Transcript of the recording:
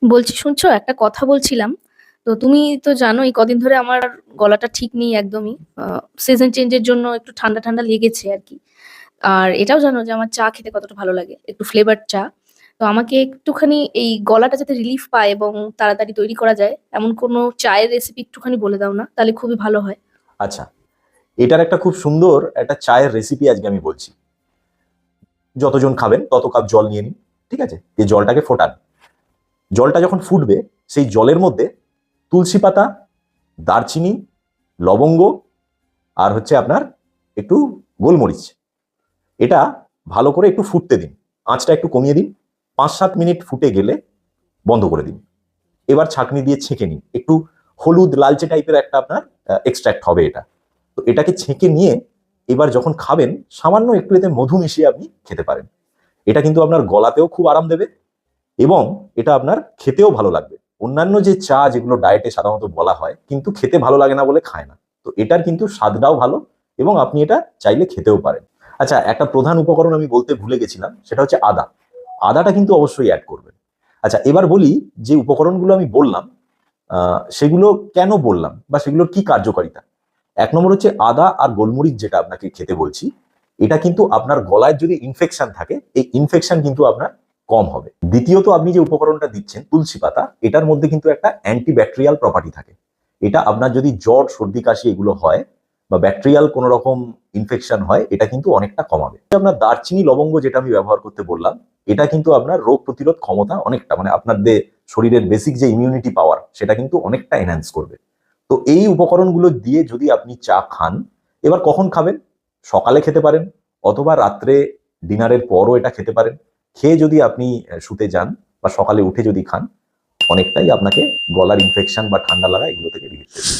বলছি শুনছো, একটা কথা বলছিলাম। তো তুমি তো জানো এই কদিন ধরে আমার গলাটা ঠিক নেই একদমই। সিজন চেঞ্জের জন্য একটু ঠান্ডা ঠান্ডা লেগেছে আর কি। আর এটাও জানো যে আমার চা খেতে কতটা ভালো লাগে, একটু ফ্লেভার চা। তো আমাকে একটুখানি এই গলাটা যাতে রিলিফ পায় এবং তাড়াতাড়ি তৈরি করা যায় এমন কোনো চায়ের রেসিপি একটুখানি বলে দাও না, তাহলে খুবই ভালো হয়। আচ্ছা, এটার একটা খুব সুন্দর একটা চায়ের রেসিপি আজকে আমি বলছি। যতজন খাবেন তত কাপ জল নিয়ে নিন। ঠিক আছে, এই জলটাকে ফোটান। জলটা যখন ফুটবে, সেই জলের মধ্যে তুলসী পাতা, দারচিনি, লবঙ্গ আর হচ্ছে আপনার একটু গোলমরিচ, এটা ভালো করে একটু ফুটতে দিন। আঁচটা একটু কমিয়ে দিন। 5-7 মিনিট ফুটে গেলে বন্ধ করে দিন। এবার ছাঁকনি দিয়ে ছেঁকে নিন। একটু হলুদ লালচে টাইপের একটা আপনার এক্সট্রাক্ট হবে এটা। তো এটাকে ছেঁকে নিয়ে এবার যখন খাবেন, সামান্য একটু এতে মধু মিশিয়ে আপনি খেতে পারেন। এটা কিন্তু আপনার গলাতেও খুব আরাম দেবে এবং এটা আপনার খেতেও ভালো লাগবে। অন্যান্য যে চা যেগুলো ডায়েটে সাধারণত বলা হয় কিন্তু খেতে ভালো লাগে না বলে খায় না, তো এটার কিন্তু স্বাদটাও ভালো এবং আপনি এটা চাইলে খেতেও পারেন। আচ্ছা, একটা প্রধান উপকরণ আমি বলতে ভুলে গেছিলাম, সেটা হচ্ছে আদা। আদাটা কিন্তু অবশ্যই অ্যাড করবেন। আচ্ছা, এবার বলি যে উপকরণগুলো আমি বললাম সেগুলো কেন বললাম বা সেগুলোর কি কার্যকারিতা। 1 নম্বর হচ্ছে আদা আর গোলমরিচ, যেটা আপনাকে খেতে বলছি। এটা কিন্তু আপনার গলায় যদি ইনফেকশন থাকে, এই ইনফেকশন কিন্তু আপনার কম হবে। দ্বিতীয়ত, আপনি যে উপকরণটা দিচ্ছেন তুলসী পাতা, এটার মধ্যে কিন্তু একটা অ্যান্টিব্যাকটেরিয়াল প্রপার্টি থাকে। এটা আপনার যদি জ্বর সর্দি কাশি এগুলো হয় বা ব্যাকটেরিয়াল কোনো রকম ইনফেকশন হয়, এটা কিন্তু অনেকটা কমাবে। আপনার দারচিনি লবঙ্গ যেটা আমি ব্যবহার করতে বললাম, এটা কিন্তু আপনার রোগ প্রতিরোধ ক্ষমতা অনেকটা, মানে আপনার শরীরের বেসিক যে ইমিউনিটি পাওয়ার, সেটা কিন্তু অনেকটা এনহ্যান্স করবে। তো এই উপকরণগুলো দিয়ে যদি আপনি চা খান, এবার কখন খাবেন? সকালে খেতে পারেন, অথবা রাত্রে ডিনারের পরও এটা খেতে পারেন। খেয়ে যদি আপনি শুতে যান বা সকালে উঠে যদি খান, অনেকটাই আপনাকে গলার ইনফেকশন বা ঠান্ডা লাগা এগুলো থেকে রিলিফ দেবে।